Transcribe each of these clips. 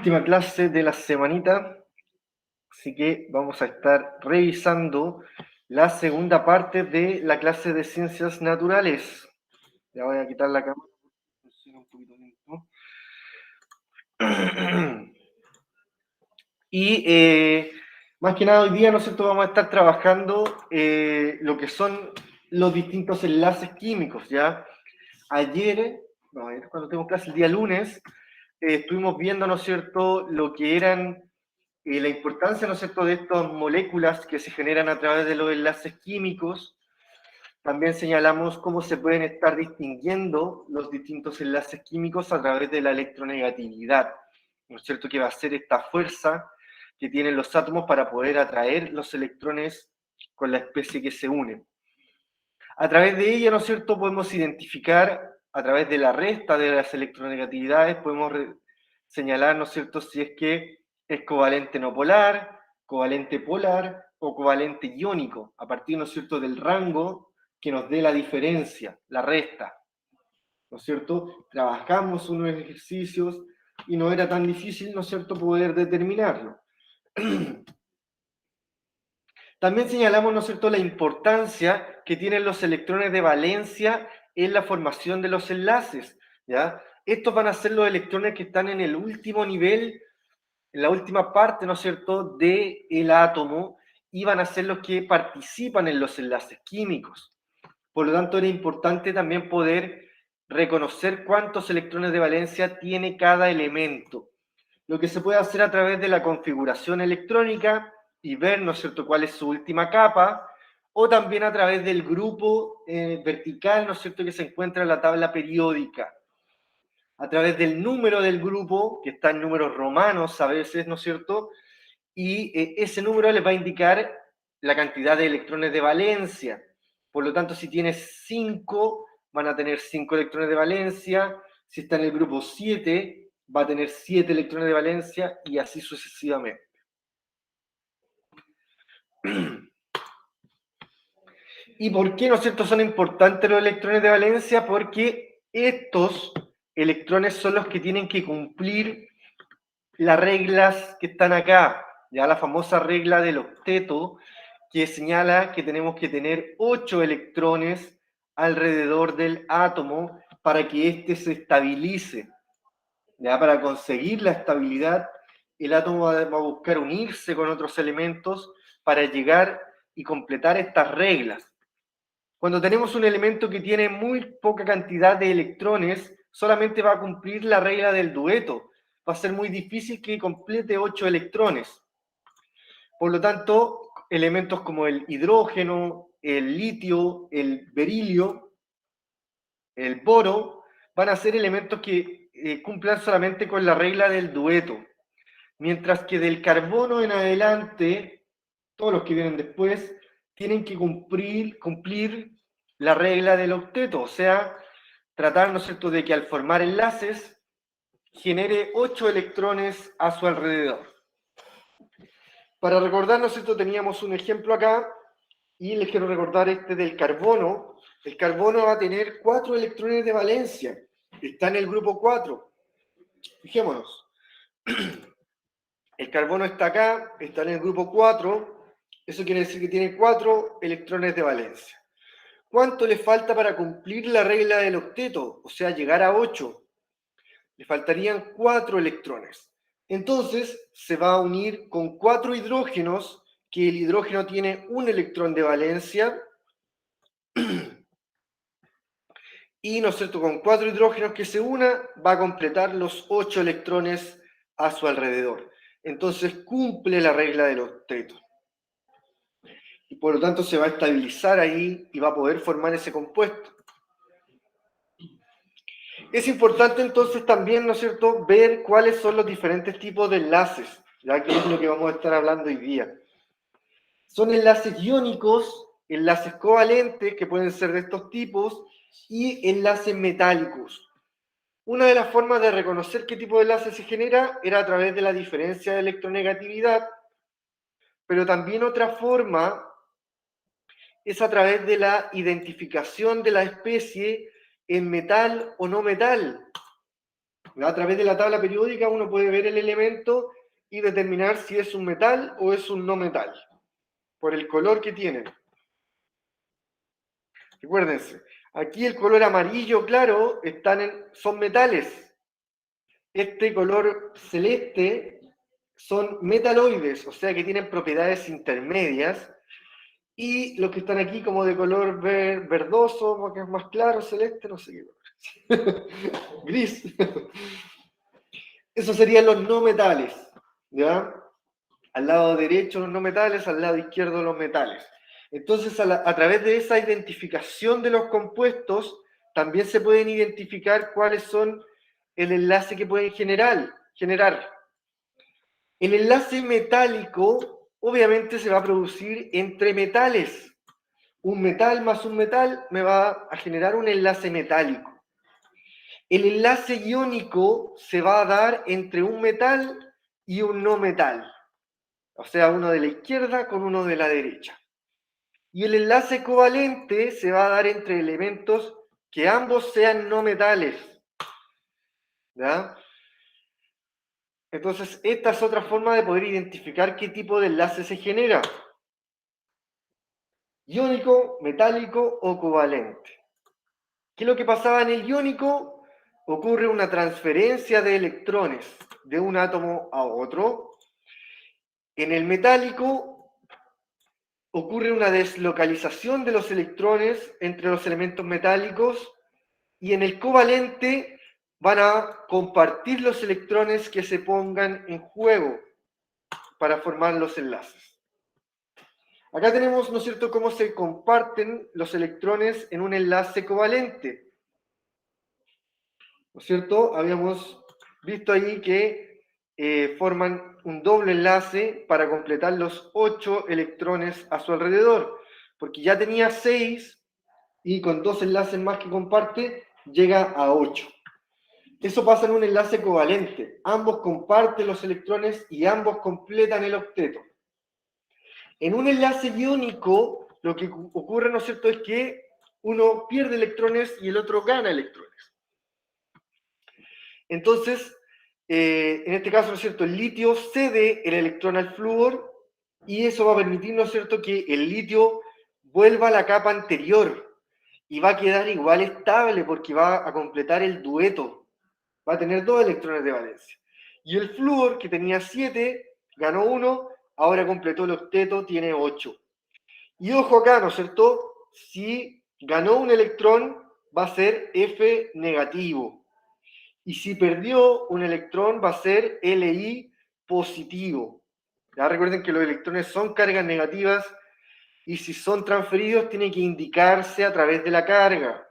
Última clase de la semanita, así que vamos a estar revisando la segunda parte de la clase de ciencias naturales. Ya voy a quitar la cámara, funciona un poquito lento. Y más que nada hoy día nosotros vamos a estar trabajando lo que son los distintos enlaces químicos, ¿ya? Ayer, a ver, cuando tengo clase el día lunes, estuvimos viendo, ¿no es cierto?, lo que eran la importancia, ¿no es cierto?, de estas moléculas que se generan a través de los enlaces químicos. También señalamos cómo se pueden estar distinguiendo los distintos enlaces químicos a través de la electronegatividad, ¿no es cierto?, que va a ser esta fuerza que tienen los átomos para poder atraer los electrones con la especie que se une. A través de ella, ¿no es cierto?, podemos identificar, a través de la resta de las electronegatividades, podemos señalar, ¿no es cierto?, si es que es covalente no polar, covalente polar o covalente iónico, a partir, ¿no es cierto?, del rango que nos dé la diferencia, la resta, ¿no es cierto? Trabajamos unos ejercicios y no era tan difícil, ¿no es cierto?, poder determinarlo. También señalamos, ¿no es cierto?, la importancia que tienen los electrones de valencia en la formación de los enlaces, ¿ya? Estos van a ser los electrones que están en el último nivel, en la última parte, ¿no es cierto?, del átomo, y van a ser los que participan en los enlaces químicos. Por lo tanto, era importante también poder reconocer cuántos electrones de valencia tiene cada elemento. Lo que se puede hacer a través de la configuración electrónica y ver, ¿no es cierto?, cuál es su última capa, o también a través del grupo vertical, ¿no es cierto?, que se encuentra en la tabla periódica. A través del número del grupo, que está en números romanos a veces, ¿no es cierto?, y ese número les va a indicar la cantidad de electrones de valencia. Por lo tanto, si tienes 5, van a tener 5 electrones de valencia. Si está en el grupo 7, va a tener 7 electrones de valencia y así sucesivamente. ¿Y por qué, no es cierto, son importantes los electrones de valencia? Porque estos electrones son los que tienen que cumplir las reglas que están acá, ya la famosa regla del octeto, que señala que tenemos que tener 8 electrones alrededor del átomo para que éste se estabilice. ¿Ya? Para conseguir la estabilidad, el átomo va a buscar unirse con otros elementos para llegar y completar estas reglas. Cuando tenemos un elemento que tiene muy poca cantidad de electrones, solamente va a cumplir la regla del dueto. Va a ser muy difícil que complete 8 electrones. Por lo tanto, elementos como el hidrógeno, el litio, el berilio, el boro, van a ser elementos que cumplan solamente con la regla del dueto. Mientras que del carbono en adelante, todos los que vienen después, tienen que cumplir la regla del octeto, o sea, tratar, ¿no es cierto?, de que al formar enlaces genere 8 electrones a su alrededor. Para recordar, ¿no es cierto?, teníamos un ejemplo acá, y les quiero recordar este del carbono. El carbono va a tener 4 electrones de valencia, está en el grupo 4. Fijémonos. El carbono está acá, está en el grupo 4, eso quiere decir que tiene 4 electrones de valencia. ¿Cuánto le falta para cumplir la regla del octeto? O sea, llegar a 8. Le faltarían 4 electrones. Entonces, se va a unir con 4 hidrógenos, que el hidrógeno tiene un electrón de valencia, y, ¿no es cierto?, con 4 hidrógenos que se una, va a completar los 8 electrones a su alrededor. Entonces, cumple la regla del octeto. Y por lo tanto se va a estabilizar ahí y va a poder formar ese compuesto. Es importante entonces también, ¿no es cierto?, ver cuáles son los diferentes tipos de enlaces, ya que es lo que vamos a estar hablando hoy día. Son enlaces iónicos, enlaces covalentes, que pueden ser de estos tipos, y enlaces metálicos. Una de las formas de reconocer qué tipo de enlace se genera era a través de la diferencia de electronegatividad, pero también otra forma es a través de la identificación de la especie en metal o no metal. A través de la tabla periódica uno puede ver el elemento y determinar si es un metal o es un no metal, por el color que tienen. Recuérdense, aquí el color amarillo claro son metales. Este color celeste son metaloides, o sea que tienen propiedades intermedias. Y los que están aquí como de color verdoso, porque es más claro, celeste, no sé qué color. Gris. Esos serían los no metales, ¿ya? Al lado derecho los no metales, al lado izquierdo los metales. Entonces, a través de esa identificación de los compuestos, también se pueden identificar cuáles son el enlace que pueden generar. El enlace metálico, obviamente, se va a producir entre metales. Un metal más un metal me va a generar un enlace metálico. El enlace iónico se va a dar entre un metal y un no metal. O sea, uno de la izquierda con uno de la derecha. Y el enlace covalente se va a dar entre elementos que ambos sean no metales. ¿Ya? Entonces, esta es otra forma de poder identificar qué tipo de enlace se genera. Iónico, metálico o covalente. ¿Qué es lo que pasaba en el iónico? Ocurre una transferencia de electrones de un átomo a otro. En el metálico ocurre una deslocalización de los electrones entre los elementos metálicos y en el covalente van a compartir los electrones que se pongan en juego para formar los enlaces. Acá tenemos, ¿no es cierto?, cómo se comparten los electrones en un enlace covalente. ¿No es cierto? Habíamos visto ahí que forman un doble enlace para completar los 8 electrones a su alrededor, porque ya tenía 6 y con 2 enlaces más que comparte llega a 8. Eso pasa en un enlace covalente. Ambos comparten los electrones y ambos completan el octeto. En un enlace iónico, lo que ocurre, ¿no es cierto?, es que uno pierde electrones y el otro gana electrones. Entonces, en este caso, ¿no es cierto?, el litio cede el electrón al flúor y eso va a permitir, ¿no es cierto?, que el litio vuelva a la capa anterior y va a quedar igual estable porque va a completar el dueto. Va a tener 2 electrones de valencia. Y el flúor, que tenía 7, ganó 1, ahora completó el octeto, tiene 8. Y ojo acá, ¿no es cierto? Si ganó un electrón, va a ser F negativo. Y si perdió un electrón, va a ser Li positivo. Ya recuerden que los electrones son cargas negativas y si son transferidos, tiene que indicarse a través de la carga.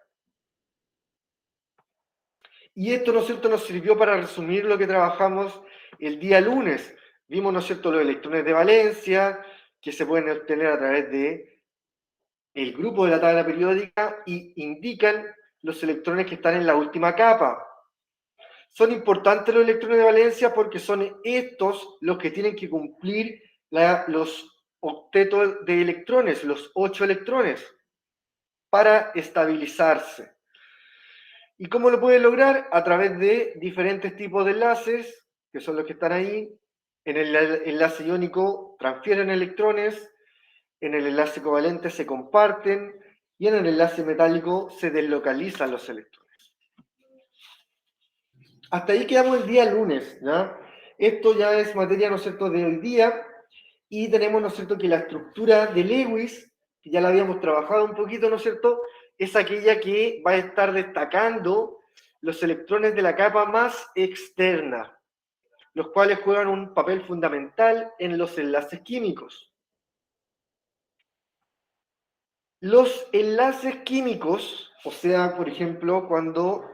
Y esto, ¿no es cierto?, nos sirvió para resumir lo que trabajamos el día lunes. Vimos, ¿no es cierto?, los electrones de valencia, que se pueden obtener a través de el grupo de la tabla periódica y indican los electrones que están en la última capa. Son importantes los electrones de valencia porque son estos los que tienen que cumplir los octetos de electrones, los 8 electrones, para estabilizarse. ¿Y cómo lo pueden lograr? A través de diferentes tipos de enlaces, que son los que están ahí. En el enlace iónico transfieren electrones, en el enlace covalente se comparten y en el enlace metálico se deslocalizan los electrones. Hasta ahí quedamos el día lunes, ¿ya? Esto ya es materia, ¿no es cierto?, de hoy día y tenemos, ¿no es cierto?, que la estructura de Lewis, que ya la habíamos trabajado un poquito, ¿no es cierto?, es aquella que va a estar destacando los electrones de la capa más externa, los cuales juegan un papel fundamental en los enlaces químicos. Los enlaces químicos, o sea, por ejemplo, cuando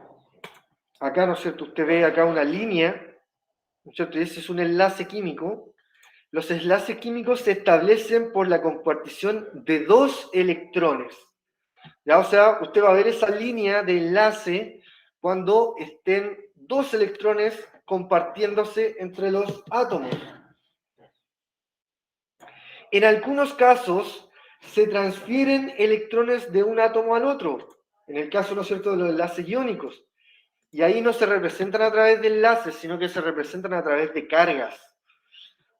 acá, ¿no es cierto?, usted ve acá una línea, ¿no es cierto?, y ese es un enlace químico. Los enlaces químicos se establecen por la compartición de 2 electrones. ¿Ya? O sea, usted va a ver esa línea de enlace cuando estén 2 electrones compartiéndose entre los átomos. En algunos casos se transfieren electrones de un átomo al otro, en el caso, ¿no es cierto?, de los enlaces iónicos. Y ahí no se representan a través de enlaces, sino que se representan a través de cargas.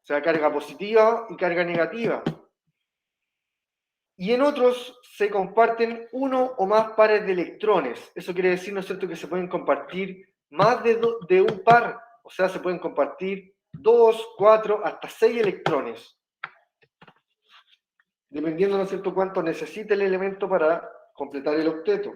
O sea, carga positiva y carga negativa. Y en otros se comparten uno o más pares de electrones. Eso quiere decir, ¿no es cierto?, que se pueden compartir más de un par. O sea, se pueden compartir 2, 4, hasta 6 electrones. Dependiendo, ¿no es cierto?, cuánto necesite el elemento para completar el octeto.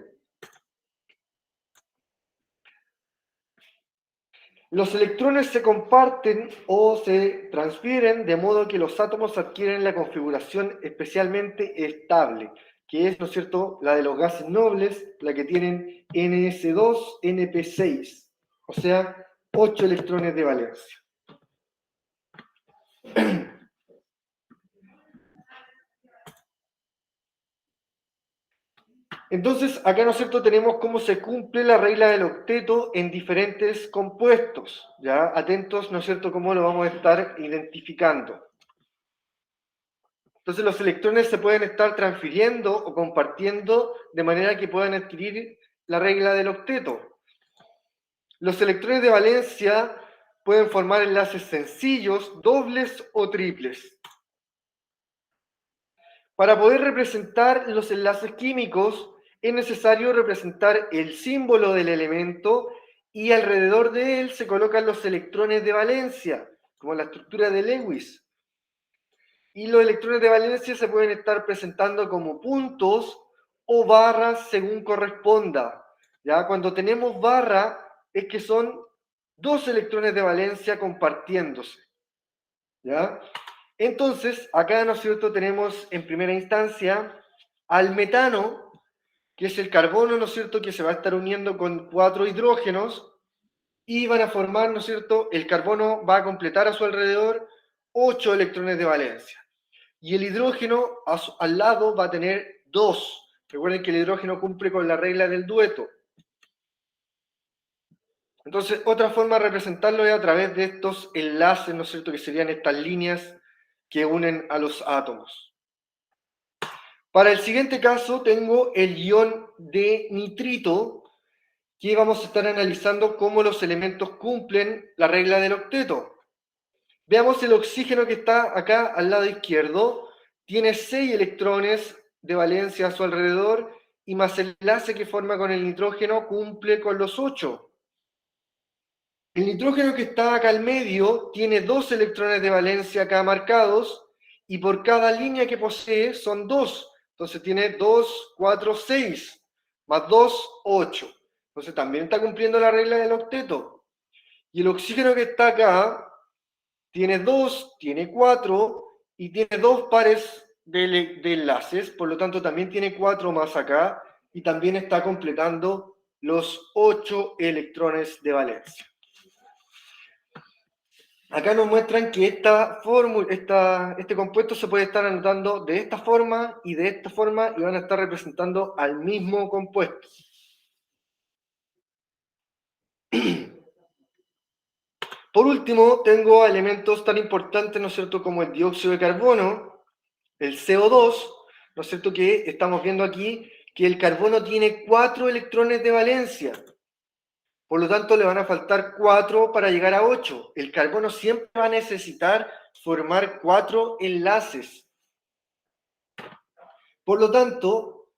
Los electrones se comparten o se transfieren de modo que los átomos adquieren la configuración especialmente estable, que es, ¿no es cierto?, la de los gases nobles, la que tienen NS2, NP6, o sea, 8 electrones de valencia. Entonces, acá, ¿no es cierto?, tenemos cómo se cumple la regla del octeto en diferentes compuestos. ¿Ya? Atentos, ¿no es cierto?, cómo lo vamos a estar identificando. Entonces, los electrones se pueden estar transfiriendo o compartiendo de manera que puedan adquirir la regla del octeto. Los electrones de valencia pueden formar enlaces sencillos, dobles o triples. Para poder representar los enlaces químicos, es necesario representar el símbolo del elemento y alrededor de él se colocan los electrones de valencia, como la estructura de Lewis. Y los electrones de valencia se pueden estar presentando como puntos o barras según corresponda. ¿Ya? Cuando tenemos barra es que son 2 electrones de valencia compartiéndose. ¿Ya? Entonces, acá, ¿no es cierto?, tenemos en primera instancia al metano, que es el carbono, ¿no es cierto?, que se va a estar uniendo con 4 hidrógenos y van a formar, ¿no es cierto?, el carbono va a completar a su alrededor 8 electrones de valencia. Y el hidrógeno al lado va a tener 2. Recuerden que el hidrógeno cumple con la regla del dueto. Entonces, otra forma de representarlo es a través de estos enlaces, ¿no es cierto?, que serían estas líneas que unen a los átomos. Para el siguiente caso tengo el ion de nitrito, que vamos a estar analizando cómo los elementos cumplen la regla del octeto. Veamos el oxígeno que está acá al lado izquierdo. Tiene 6 electrones de valencia a su alrededor y más el enlace que forma con el nitrógeno cumple con los 8. El nitrógeno que está acá al medio tiene 2 electrones de valencia acá marcados y por cada línea que posee son 2. Entonces tiene 2, 4, 6, más 2, 8. Entonces también está cumpliendo la regla del octeto. Y el oxígeno que está acá tiene 2, tiene 4 y tiene 2 pares de enlaces, por lo tanto también tiene 4 más acá y también está completando los 8 electrones de valencia. Acá nos muestran que este compuesto se puede estar anotando de esta forma y de esta forma y van a estar representando al mismo compuesto. Por último, tengo elementos tan importantes, ¿no es cierto?, como el dióxido de carbono, el CO2, ¿no es cierto?, que estamos viendo aquí que el carbono tiene 4 electrones de valencia. Por lo tanto, le van a faltar 4 para llegar a 8. El carbono siempre va a necesitar formar 4 enlaces. Por lo tanto,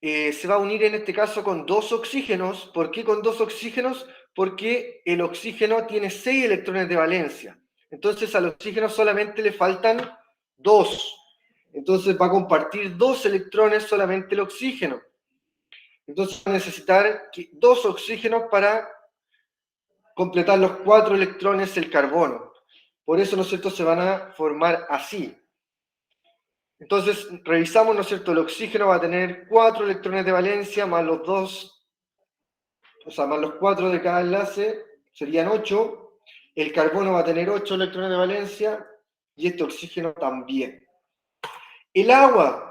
se va a unir en este caso con 2 oxígenos. ¿Por qué con 2 oxígenos? Porque el oxígeno tiene 6 electrones de valencia. Entonces al oxígeno solamente le faltan 2. Entonces va a compartir 2 electrones solamente el oxígeno. Entonces va a necesitar 2 oxígenos para completar los 4 electrones el carbono. Por eso, ¿no es cierto?, se van a formar así. Entonces, revisamos, ¿no es cierto?, el oxígeno va a tener 4 electrones de valencia más los 2, o sea, más los 4 de cada enlace, serían 8. El carbono va a tener 8 electrones de valencia y este oxígeno también. El agua,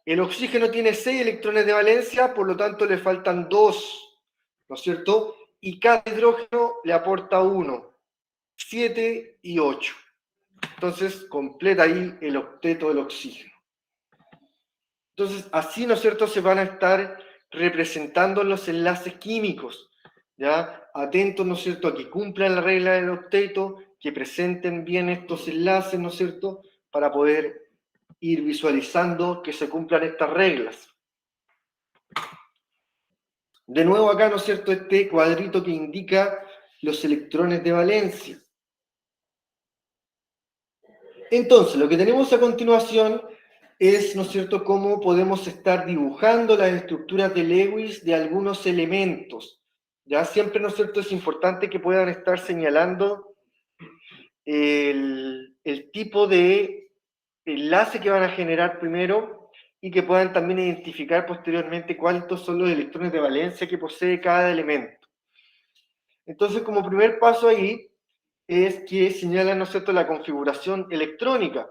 el oxígeno tiene 6 electrones de valencia, por lo tanto le faltan 2, ¿no es cierto?, y cada hidrógeno le aporta 1, 7 y 8. Entonces, completa ahí el octeto del oxígeno. Entonces, así, ¿no es cierto?, se van a estar representando los enlaces químicos. ¿ya? Atentos, ¿no es cierto?, a que cumplan la regla del octeto, que presenten bien estos enlaces, ¿no es cierto?, para poder ir visualizando que se cumplan estas reglas. De nuevo acá, ¿no es cierto?, este cuadrito que indica los electrones de valencia. Entonces, lo que tenemos a continuación es, ¿no es cierto?, cómo podemos estar dibujando las estructuras de Lewis de algunos elementos. Ya siempre, ¿no es cierto?, es importante que puedan estar señalando el tipo de enlace que van a generar primero y que puedan también identificar posteriormente cuántos son los electrones de valencia que posee cada elemento. Entonces, como primer paso ahí, es que señalan, ¿no es cierto?, la configuración electrónica,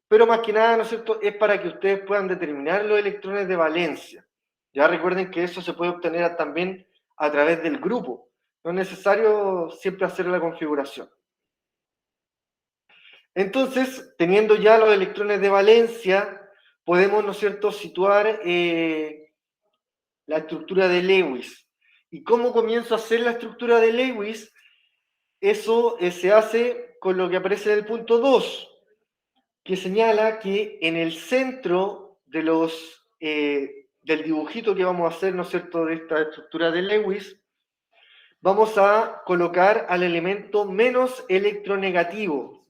pero más que nada, ¿no es cierto?, es para que ustedes puedan determinar los electrones de valencia. Ya recuerden que eso se puede obtener también a través del grupo, no es necesario siempre hacer la configuración. Entonces, teniendo ya los electrones de valencia, podemos, ¿no es cierto?, situar la estructura de Lewis. ¿Y cómo comienzo a hacer la estructura de Lewis? Eso se hace con lo que aparece en el punto 2, que señala que en el centro de del dibujito que vamos a hacer, ¿no es cierto?, de esta estructura de Lewis, vamos a colocar al elemento menos electronegativo,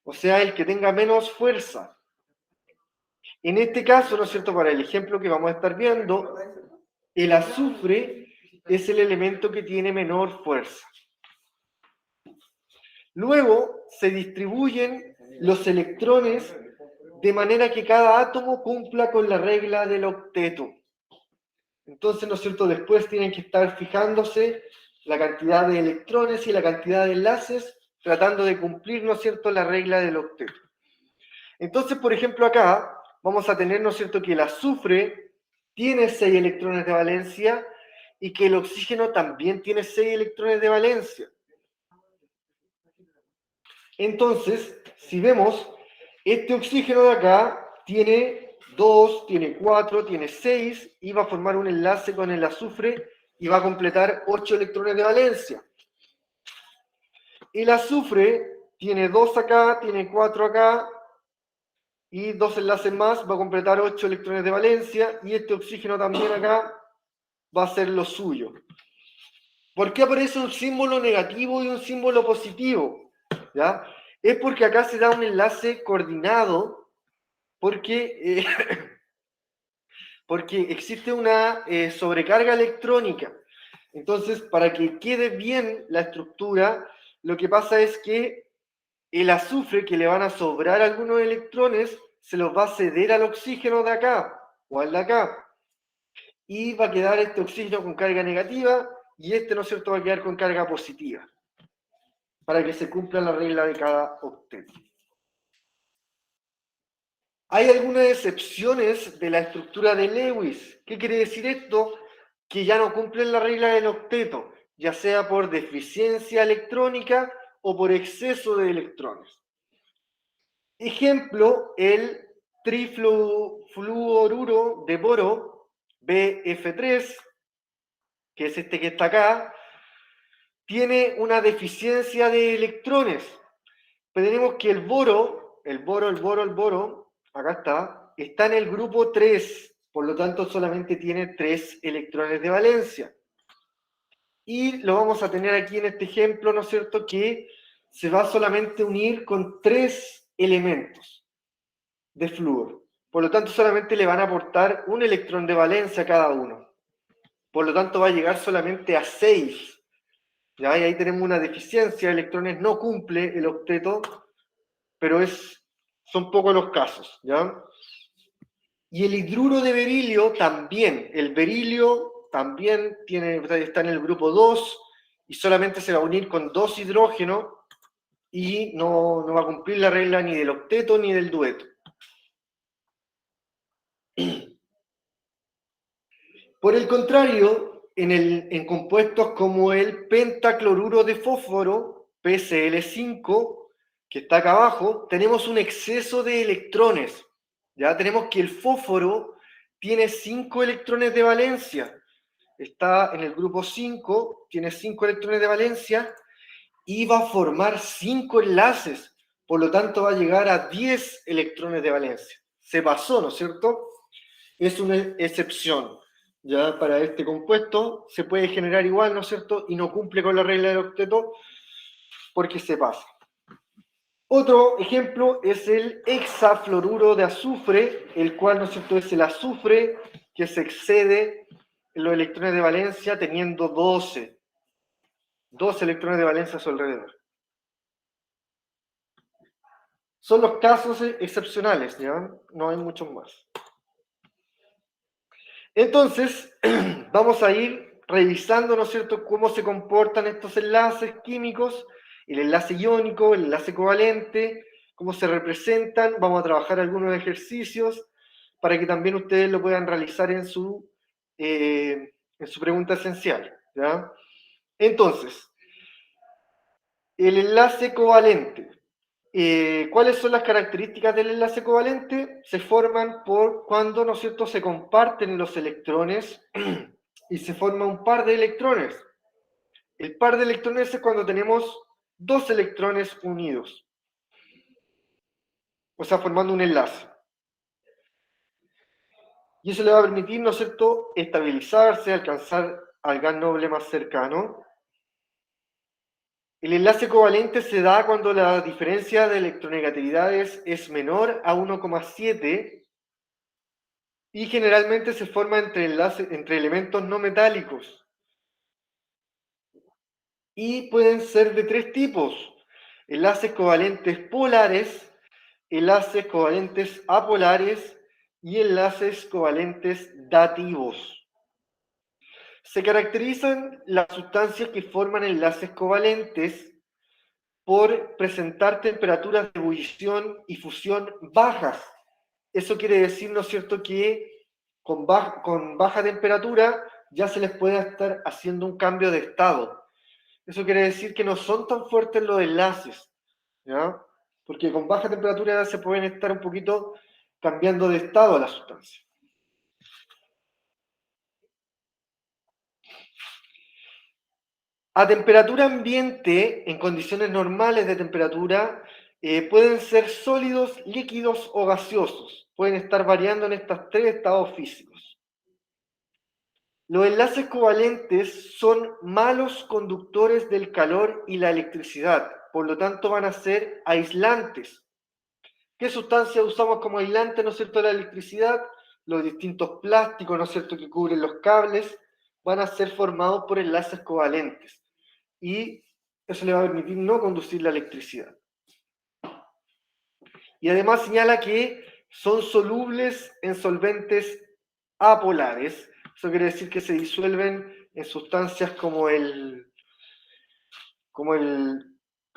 o sea, el que tenga menos fuerza. En este caso, ¿no es cierto?, para el ejemplo que vamos a estar viendo, el azufre es el elemento que tiene menor fuerza. Luego se distribuyen los electrones de manera que cada átomo cumpla con la regla del octeto. Entonces, ¿no es cierto?, después tienen que estar fijándose la cantidad de electrones y la cantidad de enlaces, tratando de cumplir, ¿no es cierto?, la regla del octeto. Entonces, por ejemplo, acá vamos a tener, ¿no es cierto?, que el azufre tiene 6 electrones de valencia y que el oxígeno también tiene 6 electrones de valencia. Entonces, si vemos, este oxígeno de acá tiene 2, tiene 4, tiene 6 y va a formar un enlace con el azufre y va a completar 8 electrones de valencia. El azufre tiene 2 acá, tiene 4 acá y 2 enlaces más, va a completar 8 electrones de valencia y este oxígeno también acá va a ser lo suyo. ¿Por qué aparece un símbolo negativo y un símbolo positivo? ¿Ya? Es porque acá se da un enlace coordinado porque, porque existe una sobrecarga electrónica. Entonces, para que quede bien la estructura, lo que pasa es que el azufre, que le van a sobrar algunos electrones, se los va a ceder al oxígeno de acá o al de acá. Y va a quedar este oxígeno con carga negativa y este, ¿no es cierto?, va a quedar con carga positiva, para que se cumpla la regla de cada octeto. Hay algunas excepciones de la estructura de Lewis. ¿Qué quiere decir esto? Que ya no cumplen la regla del octeto, ya sea por deficiencia electrónica o por exceso de electrones. Ejemplo, el trifluoruro de boro, BF3, que es este que está acá, tiene una deficiencia de electrones. Pero tenemos que el boro, acá está en el grupo 3, por lo tanto solamente tiene 3 electrones de valencia. Y lo vamos a tener aquí en este ejemplo, ¿no es cierto?, que se va solamente a unir con 3 elementos de flúor. Por lo tanto, solamente le van a aportar un electrón de valencia a cada uno. Por lo tanto, va a llegar solamente a 6. ¿Ya? Y ahí tenemos una deficiencia de electrones, no cumple el octeto, pero son pocos los casos, ¿ya? Y el hidruro de berilio también, el berilio también está en el grupo 2 y solamente se va a unir con 2 hidrógenos y no va a cumplir la regla ni del octeto ni del dueto. Por el contrario, en compuestos como el pentacloruro de fósforo, PCl5, que está acá abajo, tenemos un exceso de electrones. Ya tenemos que el fósforo tiene 5 electrones de valencia. está en el grupo 5, tiene 5 electrones de valencia y va a formar 5 enlaces. Por lo tanto, va a llegar a 10 electrones de valencia. Se pasó, ¿no es cierto? Es una excepción. Ya para este compuesto se puede generar igual, ¿no es cierto? Y no cumple con la regla del octeto porque se pasa. Otro ejemplo es el hexafluoruro de azufre, el cual, ¿no es cierto?, es el azufre que se excede en los electrones de valencia teniendo 12 electrones de valencia a su alrededor. Son los casos excepcionales, ¿ya? No hay muchos más. Entonces, vamos a ir revisando, ¿no es cierto?, cómo se comportan estos enlaces químicos, el enlace iónico, el enlace covalente, cómo se representan. Vamos a trabajar algunos ejercicios para que también ustedes lo puedan realizar en su pregunta esencial, ¿ya? Entonces, el enlace covalente. ¿Cuáles son las características del enlace covalente? Se forman por cuando, ¿no es cierto?, se comparten los electrones y se forma un par de electrones. El par de electrones es cuando tenemos 2 electrones unidos, o sea, formando un enlace. Y eso le va a permitir, ¿no es cierto?, estabilizarse, alcanzar al gas noble más cercano. El enlace covalente se da cuando la diferencia de electronegatividades es menor a 1,7 y generalmente se forma entre elementos no metálicos. Y pueden ser de 3 tipos: enlaces covalentes polares, enlaces covalentes apolares y enlaces covalentes dativos. Se caracterizan las sustancias que forman enlaces covalentes por presentar temperaturas de ebullición y fusión bajas. Eso quiere decir, ¿no es cierto?, que con baja temperatura ya se les puede estar haciendo un cambio de estado. Eso quiere decir que no son tan fuertes los enlaces, ¿ya? Porque con baja temperatura ya se pueden estar un poquito cambiando de estado a la sustancia. A temperatura ambiente, en condiciones normales de temperatura, pueden ser sólidos, líquidos o gaseosos. Pueden estar variando en estos 3 estados físicos. Los enlaces covalentes son malos conductores del calor y la electricidad, por lo tanto van a ser aislantes. ¿Qué sustancias usamos como aislante, ¿no es cierto?, de la electricidad? Los distintos plásticos, ¿no es cierto?, que cubren los cables, van a ser formados por enlaces covalentes. Y eso le va a permitir no conducir la electricidad. Y además señala que son solubles en solventes apolares. Eso quiere decir que se disuelven en sustancias como el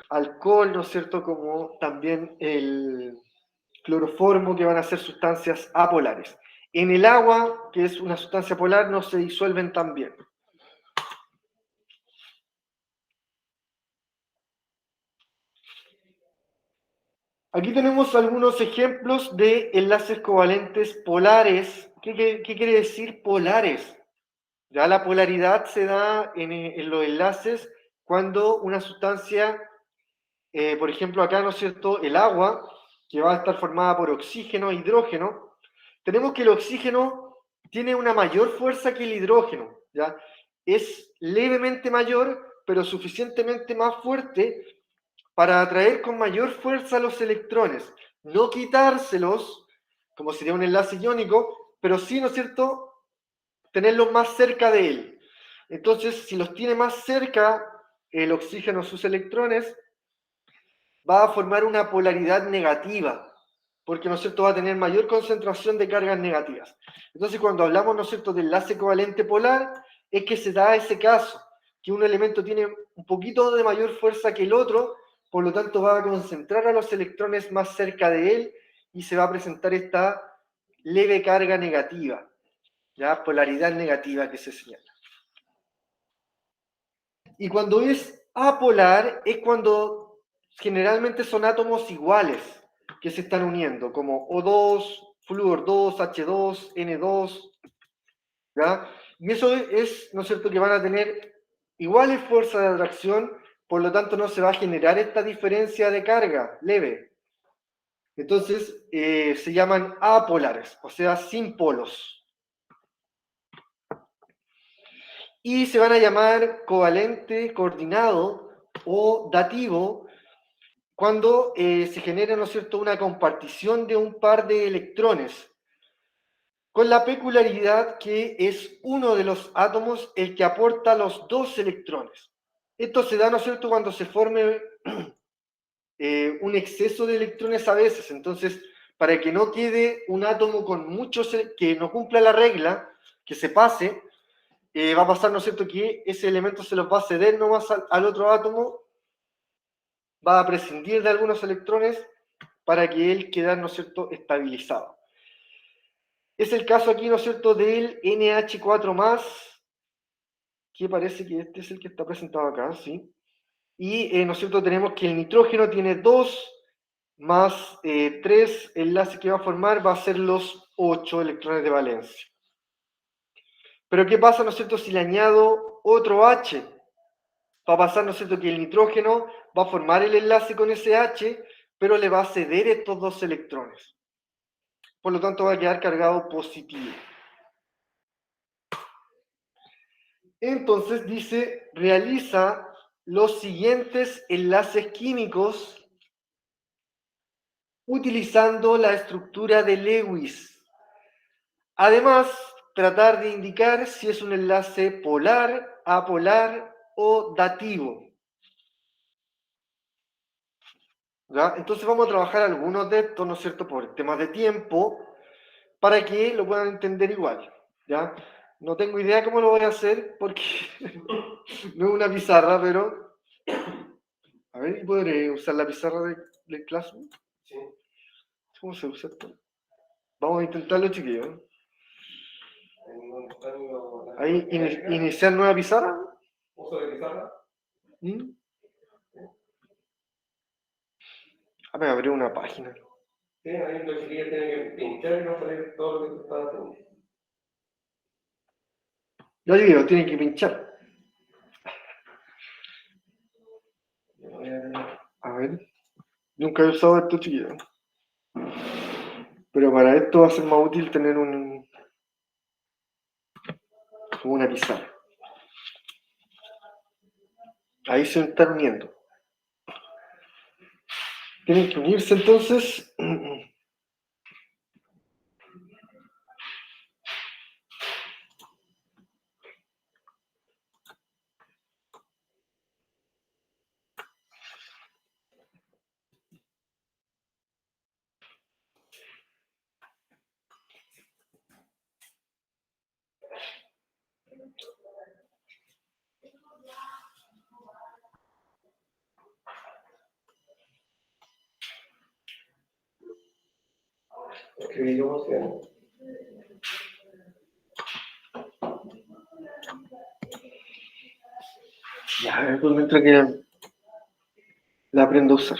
alcohol, ¿no es cierto?, como también el cloroformo, que van a ser sustancias apolares. En el agua, que es una sustancia polar, no se disuelven tan bien. Aquí tenemos algunos ejemplos de enlaces covalentes polares. ¿Qué quiere decir polares? Ya la polaridad se da en los enlaces cuando una sustancia, por ejemplo acá, ¿no es cierto?, el agua, que va a estar formada por oxígeno e hidrógeno, tenemos que el oxígeno tiene una mayor fuerza que el hidrógeno, ¿ya? Es levemente mayor, pero suficientemente más fuerte para atraer con mayor fuerza los electrones, no quitárselos, como sería un enlace iónico, pero sí, ¿no es cierto?, tenerlos más cerca de él. Entonces, si los tiene más cerca el oxígeno, sus electrones, va a formar una polaridad negativa, porque, ¿no es cierto?, va a tener mayor concentración de cargas negativas. Entonces, cuando hablamos, ¿no es cierto?, del enlace covalente polar, es que se da ese caso, que un elemento tiene un poquito de mayor fuerza que el otro, por lo tanto va a concentrar a los electrones más cerca de él y se va a presentar esta leve carga negativa, ¿ya? Polaridad negativa que se señala. Y cuando es apolar, es cuando generalmente son átomos iguales que se están uniendo, como O2, flúor 2, H2, N2, ¿ya? Y eso es, ¿no es cierto?, que van a tener iguales fuerzas de atracción, por lo tanto no se va a generar esta diferencia de carga leve. Entonces se llaman apolares, o sea, sin polos. Y se van a llamar covalente, coordinado o dativo cuando se genera, ¿no es cierto?, una compartición de un par de electrones, con la peculiaridad que es uno de los átomos el que aporta los dos electrones. Esto se da, ¿no es cierto?, cuando se forme un exceso de electrones a veces. Entonces, para que no quede un átomo con muchos, que no cumpla la regla, que se pase, va a pasar, ¿no es cierto?, que ese elemento se los va a ceder nomás al otro átomo, va a prescindir de algunos electrones para que él quede, ¿no es cierto?, estabilizado. Es el caso aquí, ¿no es cierto?, del NH4+, que parece que este es el que está presentado acá, ¿sí? Y, ¿no es cierto?, tenemos que el nitrógeno tiene 2 más 3 enlaces que va a formar, va a ser los 8 electrones de valencia. Pero ¿qué pasa, ¿no es cierto?, si le añado otro H? Va a pasar, ¿no es cierto?, que el nitrógeno va a formar el enlace con ese H, pero le va a ceder estos 2 electrones. Por lo tanto, va a quedar cargado positivo. Entonces dice, realiza los siguientes enlaces químicos utilizando la estructura de Lewis. Además, tratar de indicar si es un enlace polar, apolar o dativo. ¿Ya? Entonces vamos a trabajar algunos de estos, ¿no es cierto?, por temas de tiempo, para que lo puedan entender igual. ¿Ya? No tengo idea cómo lo voy a hacer, porque no es una pizarra, pero... A ver, ¿podré usar la pizarra del Classroom? Sí. ¿Cómo se usa esto? Vamos a intentarlo, chiquillos. Ahí, iniciar nueva pizarra. ¿Uso de pizarra? ¿Mm? A ver, abrir una página. Sí, ahí los chiquillos tienen que pinchar y no salir todo lo que tú estás haciendo. Yo digo, tienen que pinchar. A ver. Nunca he usado esto, chiquillos. Pero para esto va a ser más útil tener como una pizarra. Ahí se están uniendo. Tienen que unirse entonces. Escribí yo, ¿sí? Ya, pues mientras que la aprendo a usar.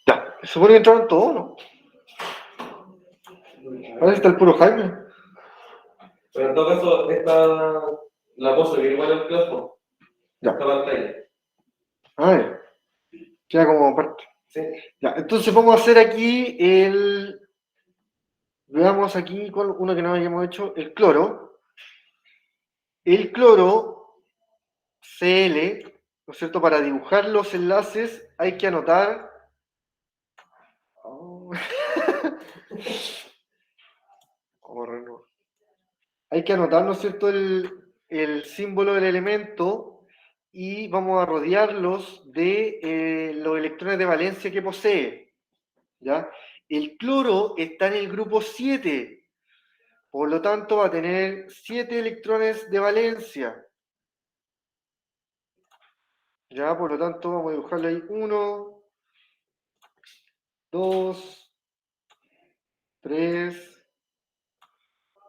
Ya, se supone que entraron todos, ¿no? Ahora está el puro Jaime. Pero en todo caso, esta la puedo subir igual al Classroom. Ya. Esta pantalla. Ah, ya. Queda como parte. Sí. Ya, entonces vamos a hacer aquí el... Veamos aquí con uno que no habíamos hecho, el cloro. El cloro, Cl, ¿no es cierto? Para dibujar los enlaces hay que anotar... Oh. Hay que anotar, ¿no es cierto?, el símbolo del elemento y vamos a rodearlos de los electrones de valencia que posee. ¿Ya? El cloro está en el grupo 7, por lo tanto va a tener 7 electrones de valencia. ¿Ya? Por lo tanto vamos a dibujarle ahí 1, 2, 3,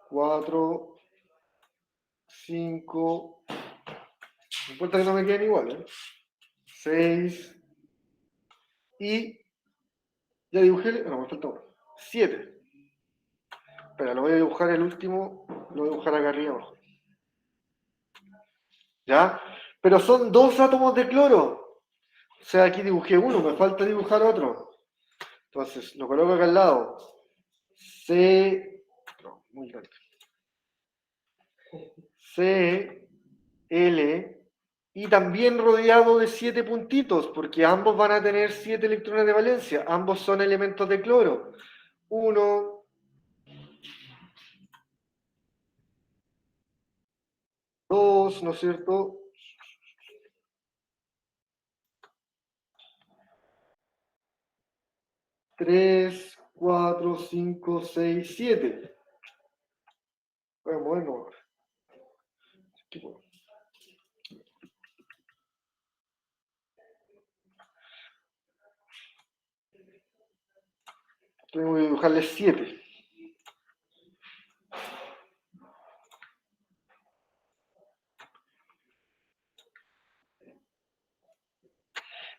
4, 5, no importa que no me queden iguales, 6, y ya dibujé, no, me falta uno, 7. Espera, lo voy a dibujar el último, lo voy a dibujar acá arriba abajo. ¿Ya? Pero son 2 átomos de cloro. O sea, aquí dibujé uno, me falta dibujar otro. Entonces, lo coloco acá al lado. C, no, muy grande. C, L, y también rodeado de 7 puntitos, porque ambos van a tener 7 electrones de valencia. Ambos son elementos de cloro. 1, 2, ¿no es cierto? 3, 4, 5, 6, 7. Bueno. Tengo que dibujarle 7.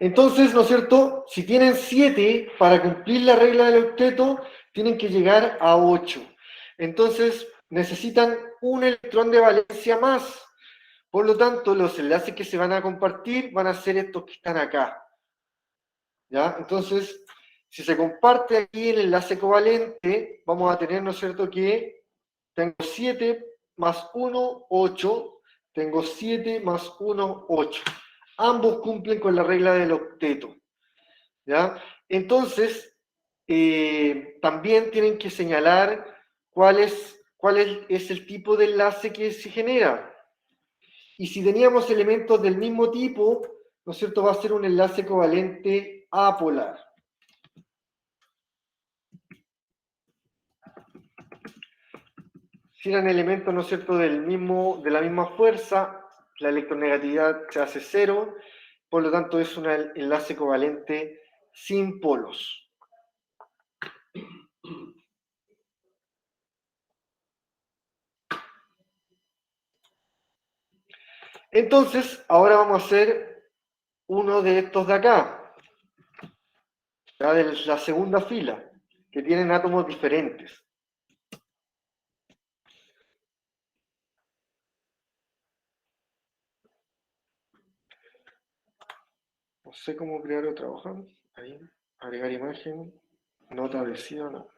Entonces, ¿no es cierto? Si tienen 7, para cumplir la regla del octeto, tienen que llegar a 8. Entonces, necesitan un electrón de valencia más. Por lo tanto, los enlaces que se van a compartir van a ser estos que están acá. ¿Ya? Entonces, si se comparte aquí el enlace covalente, vamos a tener, ¿no es cierto?, que tengo 7 más 1, 8. Tengo 7 más 1, 8. Ambos cumplen con la regla del octeto. ¿Ya? Entonces, también tienen que señalar cuál es el tipo de enlace que se genera. Y si teníamos elementos del mismo tipo, ¿no es cierto?, va a ser un enlace covalente apolar. Si eran elementos, ¿no es cierto?, de la misma fuerza, la electronegatividad se hace 0, por lo tanto es un enlace covalente sin polos. Entonces, ahora vamos a hacer uno de estos de acá, ya de la segunda fila, que tienen átomos diferentes. No sé cómo crear otra hoja. Ahí, agregar imagen, nota adhesiva, no.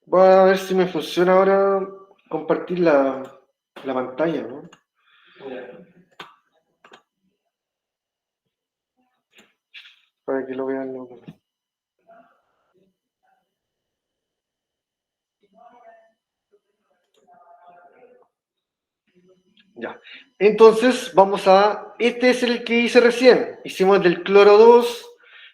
Voy a ver si me funciona ahora compartir la pantalla, ¿no? Para que lo vean los demás. Ya. Entonces, este es el que hice recién. Hicimos del cloro 2.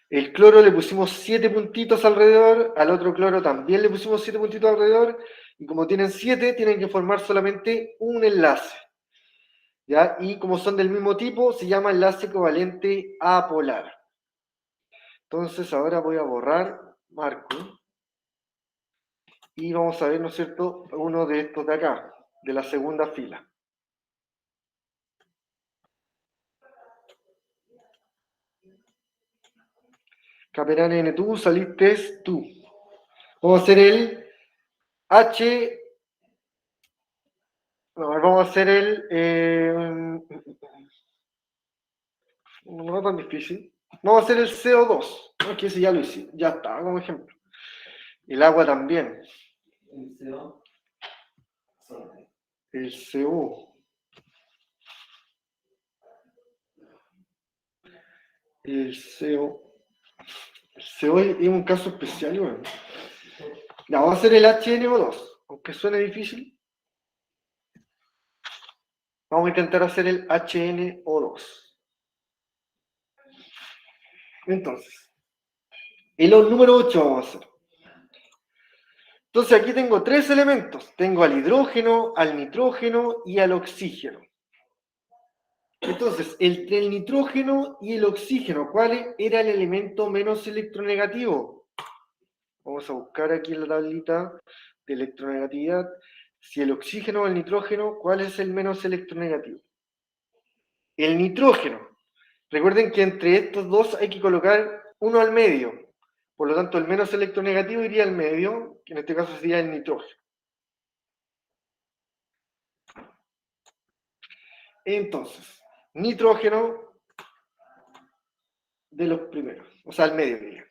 El cloro le pusimos 7 puntitos alrededor. Al otro cloro también le pusimos 7 puntitos alrededor. Y como tienen 7, tienen que formar solamente un enlace. ¿Ya? Y como son del mismo tipo, se llama enlace covalente apolar. Entonces, ahora voy a borrar marco. Y vamos a ver, ¿no es cierto?, uno de estos de acá, de la segunda fila. Caperán N tú, saliste tú. Vamos a hacer el H. No, vamos a hacer el. No es tan difícil. Vamos a hacer el CO2. No, que ese ya lo hice. Ya está, como ejemplo. El agua también. El CO. El CO. El CO es un caso especial, bueno. Ya, vamos a hacer el HNO2. Aunque suene difícil. Vamos a intentar hacer el HNO2. Entonces, el número 8 vamos a hacer. Entonces aquí tengo tres elementos. Tengo al hidrógeno, al nitrógeno y al oxígeno. Entonces, entre el nitrógeno y el oxígeno, ¿cuál era el elemento menos electronegativo? Vamos a buscar aquí en la tablita de electronegatividad. Si el oxígeno o el nitrógeno, ¿cuál es el menos electronegativo? El nitrógeno. Recuerden que entre estos dos hay que colocar uno al medio. Por lo tanto, el menos electronegativo iría al medio, que en este caso sería el nitrógeno. Entonces, nitrógeno de los primeros, o sea, al medio diría.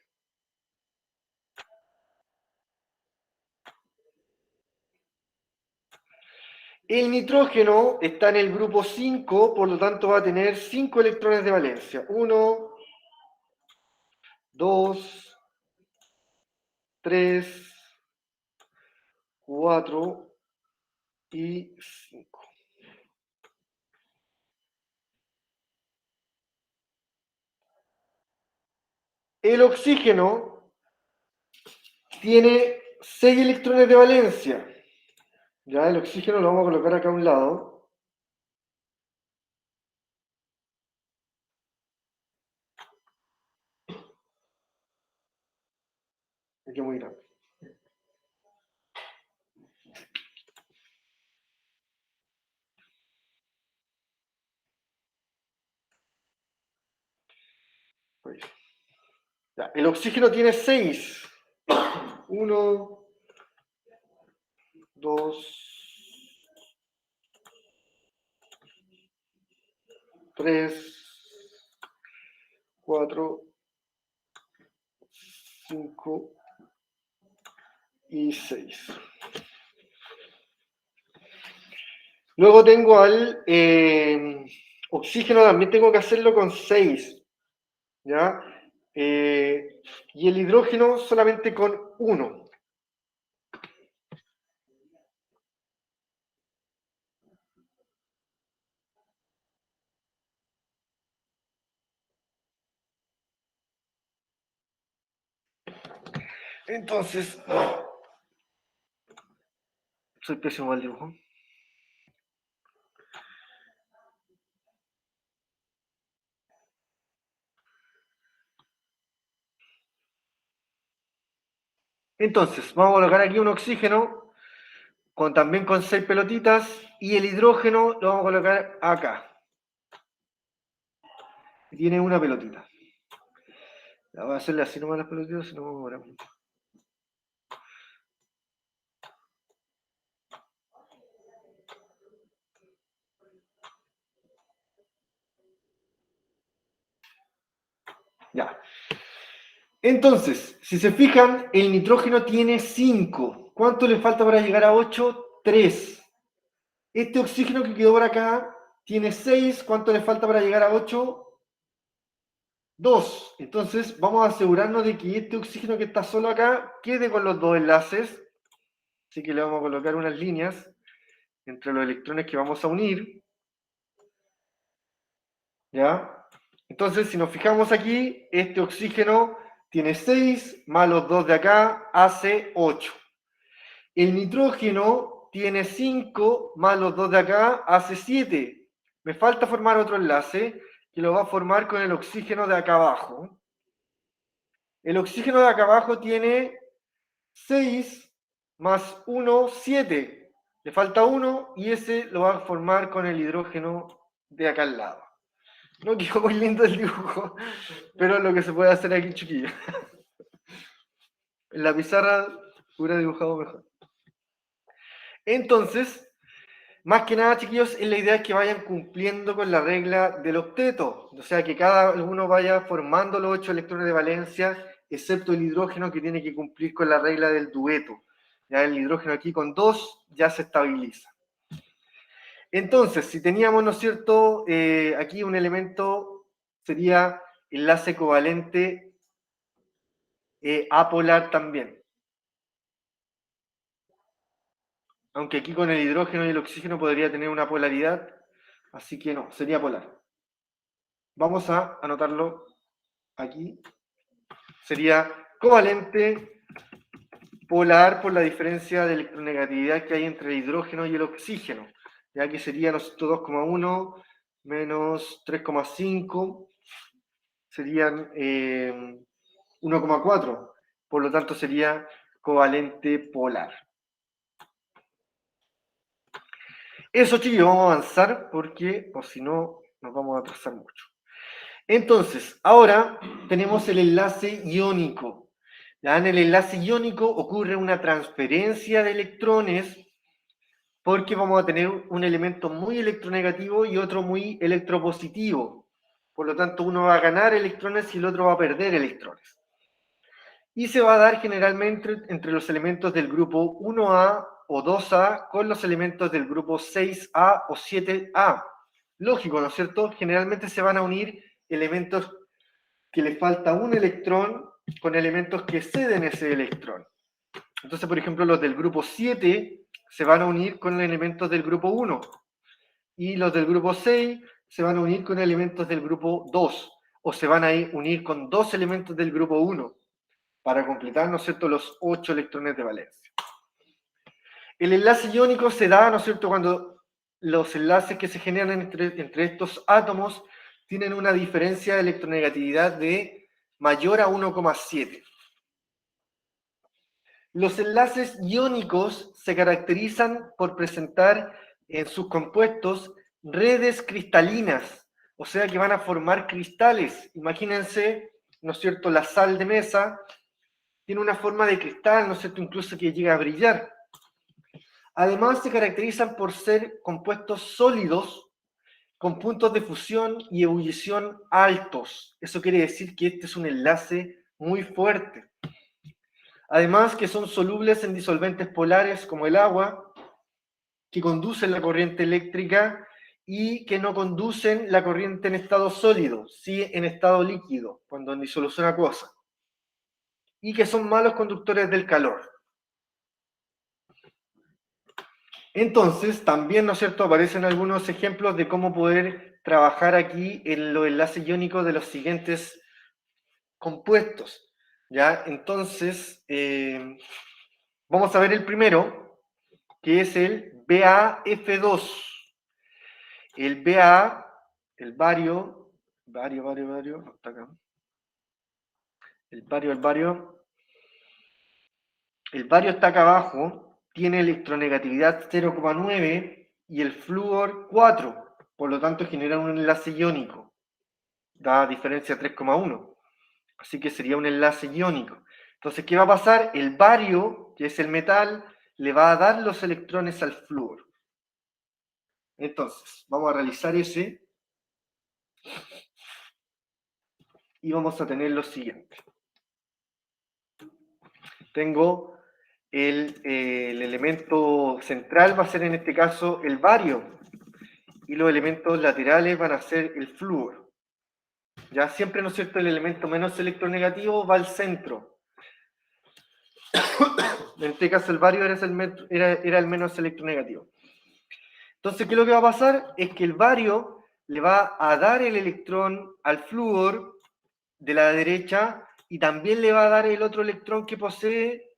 El nitrógeno está en el grupo 5, por lo tanto va a tener 5 electrones de valencia. 1, 2, 3, 4 y 5. El oxígeno tiene 6 electrones de valencia. Ya, el oxígeno lo vamos a colocar acá a un lado. Aquí muy grande. Ya, el oxígeno tiene 6. 1, 2, 3, 4, 5 y 6. Luego tengo al oxígeno, también tengo que hacerlo con 6. ¿Ya? Y el hidrógeno solamente con 1. Entonces, soy pésimo al dibujo. Entonces, vamos a colocar aquí un oxígeno también con 6 pelotitas y el hidrógeno lo vamos a colocar acá. Tiene una pelotita. La voy a hacerle así nomás las pelotitas, si no vamos a demorar mucho. Ya. Entonces, si se fijan, el nitrógeno tiene 5. ¿Cuánto le falta para llegar a 8? 3. Este oxígeno que quedó por acá tiene 6. ¿Cuánto le falta para llegar a 8? 2. Entonces, vamos a asegurarnos de que este oxígeno que está solo acá quede con los dos enlaces. Así que le vamos a colocar unas líneas entre los electrones que vamos a unir. ¿Ya? Entonces, si nos fijamos aquí, este oxígeno tiene 6, más los 2 de acá, hace 8. El nitrógeno tiene 5, más los 2 de acá, hace 7. Me falta formar otro enlace, que lo va a formar con el oxígeno de acá abajo. El oxígeno de acá abajo tiene 6, más 1, 7. Le falta 1, y ese lo va a formar con el hidrógeno de acá al lado. No quedó muy lindo el dibujo, pero es lo que se puede hacer aquí, chiquillos. En la pizarra hubiera dibujado mejor. Entonces, más que nada, chiquillos, la idea es que vayan cumpliendo con la regla del octeto. O sea, que cada uno vaya formando los 8 electrones de valencia, excepto el hidrógeno que tiene que cumplir con la regla del dueto. Ya el hidrógeno aquí con 2 ya se estabiliza. Entonces, si teníamos, ¿no es cierto?, aquí un elemento sería enlace covalente apolar también. Aunque aquí con el hidrógeno y el oxígeno podría tener una polaridad, así que no, sería polar. Vamos a anotarlo aquí. Sería covalente polar por la diferencia de electronegatividad que hay entre el hidrógeno y el oxígeno, ya que sería 2,1 menos 3,5 serían 1,4, por lo tanto sería covalente polar. Eso, chicos, vamos a avanzar porque, o si no, nos vamos a atrasar mucho. Entonces, ahora tenemos el enlace iónico. Ya en el enlace iónico ocurre una transferencia de electrones porque vamos a tener un elemento muy electronegativo y otro muy electropositivo. Por lo tanto, uno va a ganar electrones y el otro va a perder electrones. Y se va a dar generalmente entre los elementos del grupo 1A o 2A con los elementos del grupo 6A o 7A. Lógico, ¿no es cierto? Generalmente se van a unir elementos que le falta un electrón con elementos que ceden ese electrón. Entonces, por ejemplo, los del grupo 7 se van a unir con elementos del grupo 1 y los del grupo 6 se van a unir con elementos del grupo 2 o se van a unir con dos elementos del grupo 1 para completar, ¿no es cierto?, los 8 electrones de valencia. El enlace iónico se da, ¿no es cierto?, cuando los enlaces que se generan entre estos átomos tienen una diferencia de electronegatividad de mayor a 1,7. Los enlaces iónicos se caracterizan por presentar en sus compuestos redes cristalinas, o sea que van a formar cristales. Imagínense, ¿no es cierto?, la sal de mesa tiene una forma de cristal, ¿no es cierto?, incluso que llega a brillar. Además, se caracterizan por ser compuestos sólidos con puntos de fusión y ebullición altos. Eso quiere decir que este es un enlace muy fuerte. Además, que son solubles en disolventes polares como el agua, que conducen la corriente eléctrica y que no conducen la corriente en estado sólido, sí en estado líquido, cuando en disolución acuosa. Y que son malos conductores del calor. Entonces, también, ¿no es cierto?, aparecen algunos ejemplos de cómo poder trabajar aquí en los enlaces iónicos de los siguientes compuestos. ¿Ya? Entonces, vamos a ver el primero, que es el BAF2. El BA, el bario, no está acá. El bario está acá abajo, tiene electronegatividad 0,9 y el flúor 4, por lo tanto genera un enlace iónico, da diferencia 3,1, así que sería un enlace iónico. Entonces, ¿qué va a pasar? El bario, que es el metal, le va a dar los electrones al flúor. Entonces, vamos a realizar ese y vamos a tener lo siguiente. Tengo el elemento central, va a ser en este caso el bario, y los elementos laterales van a ser el flúor. Ya siempre, ¿no es cierto?, el elemento menos electronegativo va al centro. En este caso el bario era el menos electronegativo. Entonces, ¿qué es lo que va a pasar? Es que el bario le va a dar el electrón al flúor de la derecha y también le va a dar el otro electrón que posee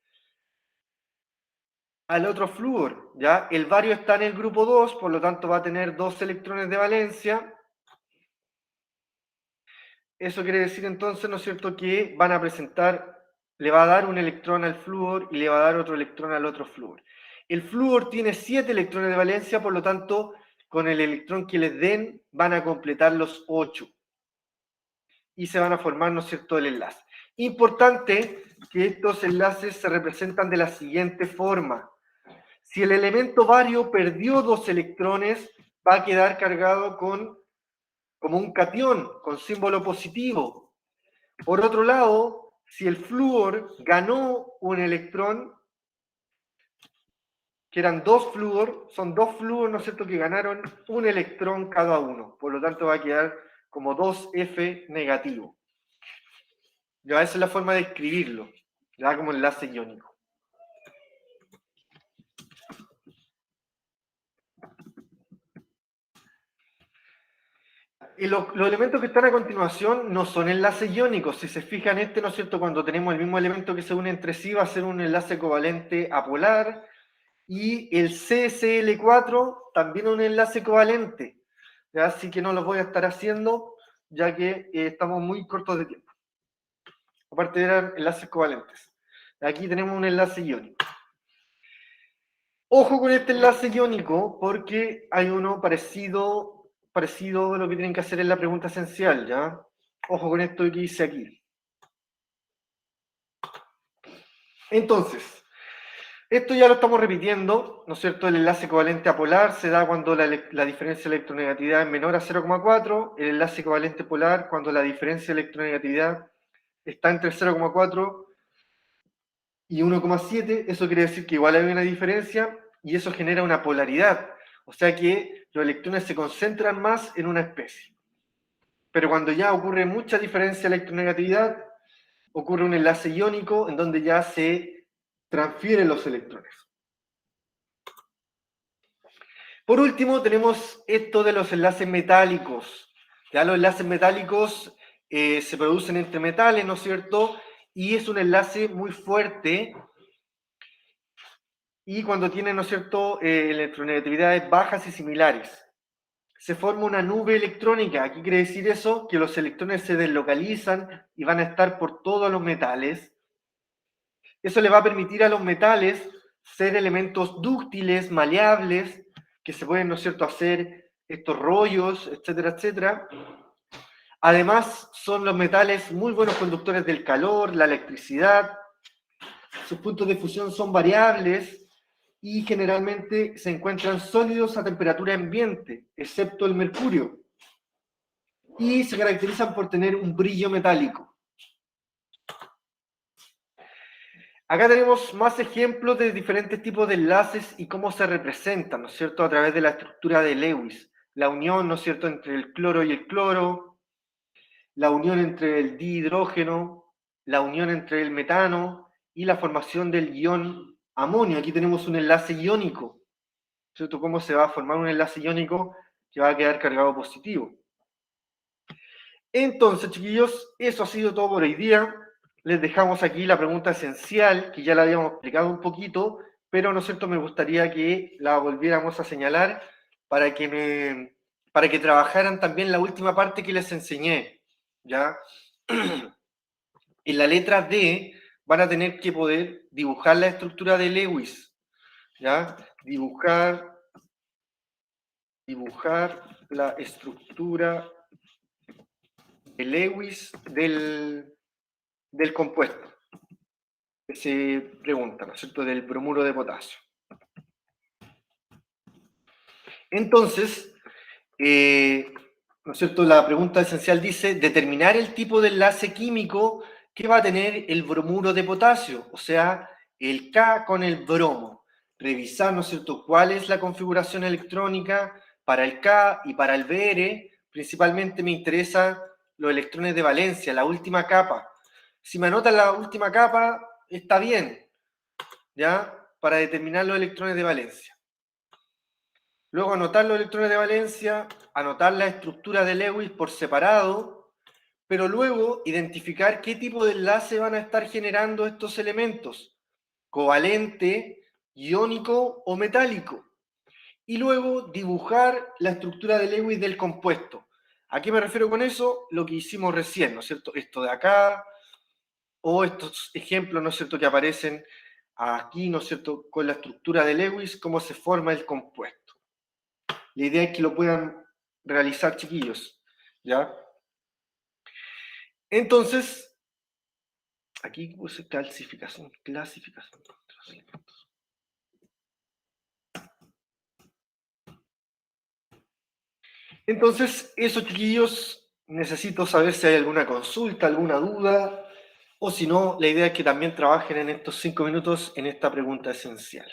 al otro flúor, ¿ya? El bario está en el grupo 2, por lo tanto va a tener 2 electrones de valencia. Eso quiere decir entonces, ¿no es cierto?, que van a presentar, le va a dar un electrón al flúor y le va a dar otro electrón al otro flúor. El flúor tiene 7 electrones de valencia, por lo tanto, con el electrón que les den, van a completar los 8. Y se van a formar, ¿no es cierto?, el enlace. Importante que estos enlaces se representan de la siguiente forma. Si el elemento bario perdió 2 electrones, va a quedar cargado como un catión, con símbolo positivo. Por otro lado, si el flúor ganó un electrón, que eran 2 flúor, son 2 flúor, ¿no es cierto?, que ganaron un electrón cada uno. Por lo tanto, va a quedar como 2F negativo. Ya, esa es la forma de escribirlo, ya como enlace iónico. Y los elementos que están a continuación no son enlaces iónicos. Si se fijan, ¿no es cierto? Cuando tenemos el mismo elemento que se une entre sí, va a ser un enlace covalente apolar. Y el CCl4 también un enlace covalente. ¿Ya? Así que no lo voy a estar haciendo, ya que estamos muy cortos de tiempo. Aparte eran enlaces covalentes. Aquí tenemos un enlace iónico. Ojo con este enlace iónico, porque hay uno parecido a lo que tienen que hacer en la pregunta esencial, ¿ya? Ojo con esto que dice aquí. Entonces, esto ya lo estamos repitiendo, ¿no es cierto? El enlace covalente apolar se da cuando la diferencia de electronegatividad es menor a 0,4, el enlace covalente polar cuando la diferencia de electronegatividad está entre 0,4 y 1,7, eso quiere decir que igual hay una diferencia y eso genera una polaridad, o sea que los electrones se concentran más en una especie. Pero cuando ya ocurre mucha diferencia de electronegatividad, ocurre un enlace iónico en donde ya se transfieren los electrones. Por último, tenemos esto de los enlaces metálicos. Ya los enlaces metálicos se producen entre metales, ¿no es cierto? Y es un enlace muy fuerte. Y cuando tienen, ¿no es cierto?, electronegatividades bajas y similares. Se forma una nube electrónica. ¿Qué quiere decir eso? Que los electrones se deslocalizan y van a estar por todos los metales. Eso le va a permitir a los metales ser elementos dúctiles, maleables, que se pueden, ¿no es cierto?, hacer estos rollos, etcétera, etcétera. Además, son los metales muy buenos conductores del calor, la electricidad. Sus puntos de fusión son variables y generalmente se encuentran sólidos a temperatura ambiente, excepto el mercurio. Y se caracterizan por tener un brillo metálico. Acá tenemos más ejemplos de diferentes tipos de enlaces y cómo se representan, ¿no es cierto?, a través de la estructura de Lewis. La unión, ¿no es cierto?, entre el cloro y el cloro, la unión entre el dihidrógeno, la unión entre el metano y la formación del ion amonio. Aquí tenemos un enlace iónico, ¿cierto? ¿Cómo se va a formar un enlace iónico que va a quedar cargado positivo? Entonces, chiquillos, eso ha sido todo por hoy día. Les dejamos aquí la pregunta esencial, que ya la habíamos explicado un poquito, pero, ¿no es cierto?, me gustaría que la volviéramos a señalar para que trabajaran también la última parte que les enseñé, ¿ya? En la letra D van a tener que poder dibujar la estructura de Lewis, ¿ya? Dibujar la estructura de Lewis del compuesto que se pregunta, ¿no es cierto?, del bromuro de potasio. Entonces, ¿no es cierto?, la pregunta esencial dice, determinar el tipo de enlace químico que va a tener el bromuro de potasio, o sea, el K con el bromo. Revisar, ¿no es cierto?, cuál es la configuración electrónica para el K y para el Br. Principalmente me interesan los electrones de valencia, la última capa. Si me anotan la última capa, está bien, ¿ya? Para determinar los electrones de valencia. Luego anotar los electrones de valencia, anotar la estructura de Lewis por separado, pero luego identificar qué tipo de enlace van a estar generando estos elementos, covalente, iónico o metálico. Y luego dibujar la estructura de Lewis del compuesto. ¿A qué me refiero con eso? Lo que hicimos recién, ¿no es cierto? Esto de acá, o estos ejemplos, ¿no es cierto?, que aparecen aquí, ¿no es cierto?, con la estructura de Lewis, cómo se forma el compuesto. La idea es que lo puedan realizar, chiquillos, ¿ya? Entonces, aquí puse clasificación. Entonces, eso, chiquillos, necesito saber si hay alguna consulta, alguna duda, o si no, la idea es que también trabajen en estos 5 minutos en esta pregunta esencial.